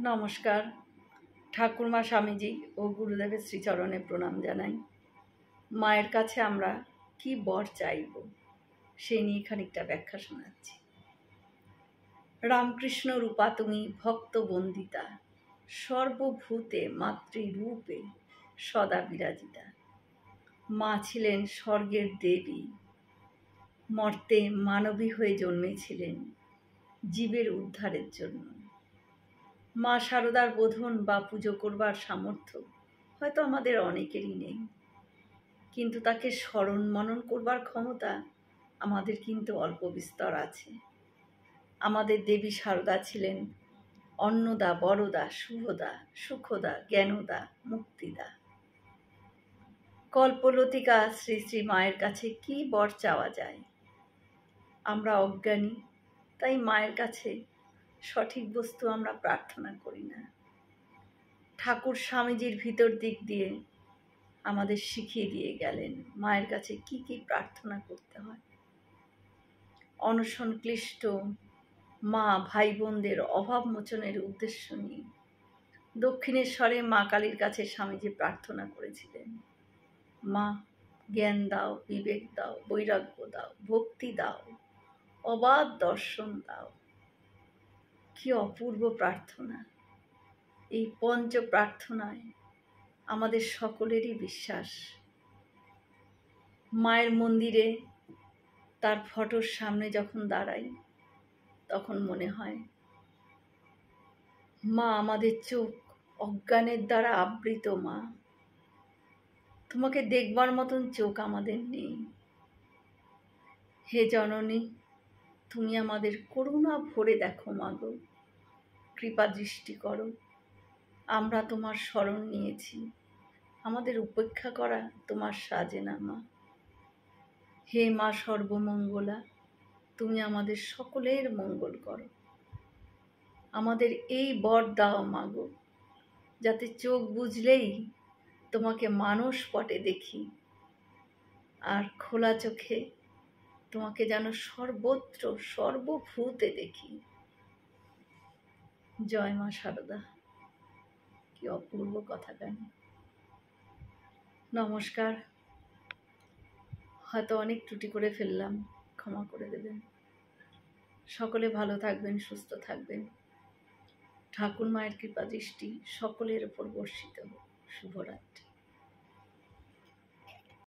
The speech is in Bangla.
নমস্কার। ঠাকুরমা স্বামীজি ও গুরুদেবের শ্রীচরণে প্রণাম জানাই। মায়ের কাছে আমরা কি বর চাইব সেই নিয়ে খানিকটা ব্যাখ্যা শোনাচ্ছি। রামকৃষ্ণ রূপা তুমি ভক্ত বন্দিতা, সর্বভূতে মাতৃরূপে সদা বিরাজিতা। মা ছিলেন স্বর্গের দেবী, মর্তে মানবী হয়ে জন্মেছিলেন জীবের উদ্ধারের জন্য। মা শারদার বোধন বা পুজো করবার সামর্থ্য হয়তো আমাদের অনেকেরই নেই, কিন্তু তাকে স্মরণ মনন করবার ক্ষমতা আমাদের কিন্তু অল্প বিস্তর আছে। আমাদের দেবী শারদা ছিলেন অন্নদা, বরদা, শুভদা, সুখদা, জ্ঞানদা, মুক্তিদা। কল্পলতিকা শ্রী শ্রী মায়ের কাছে কি বর চাওয়া যায়? আমরা অজ্ঞানী, তাই মায়ের কাছে সঠিক বস্তু আমরা প্রার্থনা করি না। ঠাকুর স্বামীজির ভিতর দিক দিয়ে আমাদের শিখিয়ে দিয়ে গেলেন মায়ের কাছে কি কি প্রার্থনা করতে হয়। অনশন ক্লিষ্ট মা ভাই বোনদের অভাব মোচনের উদ্দেশ্য নিয়ে দক্ষিণেশ্বরে মা কালীর কাছে স্বামীজি প্রার্থনা করেছিলেন, মা জ্ঞান দাও, বিবেক দাও, বৈরাগ্য দাও, ভক্তি দাও, অবাধ দর্শন দাও। কি অপূর্ব প্রার্থনা! এই পঞ্চ প্রার্থনায় আমাদের সকলেরই বিশ্বাস। মায়ের মন্দিরে তার ফটোর সামনে যখন দাঁড়াই তখন মনে হয় মা আমাদের চোখ অজ্ঞানের দ্বারা আবৃত। মা, তোমাকে দেখবার মতন চোখ আমাদের নেই। হে জননী, তুমি আমাদের করুণা ভরে দেখো মাগো, কৃপা দৃষ্টি করো। আমরা তোমার শরণ নিয়েছি, আমাদের উপেক্ষা করা তোমার সাজে না মা। হে মা সর্বমঙ্গলা, তুমি আমাদের সকলের মঙ্গল করো। আমাদের এই বর দাও মাগো, যাতে চোখ বুঝলেই তোমাকে মানস পটে দেখি, আর খোলা চোখে তোমাকে যেন সর্বত্র সর্বভূতে দেখি। জয় মা শারদা। কি অপূর্ব কথা কেন! নমস্কার। হয়তো অনেক ত্রুটি করে ফেললাম, ক্ষমা করে দেবেন। সকলে ভালো থাকবেন, সুস্থ থাকবেন। ঠাকুর মায়ের কৃপা দৃষ্টি সকলের ওপর বর্ষিত হোক। শুভরাত্রি।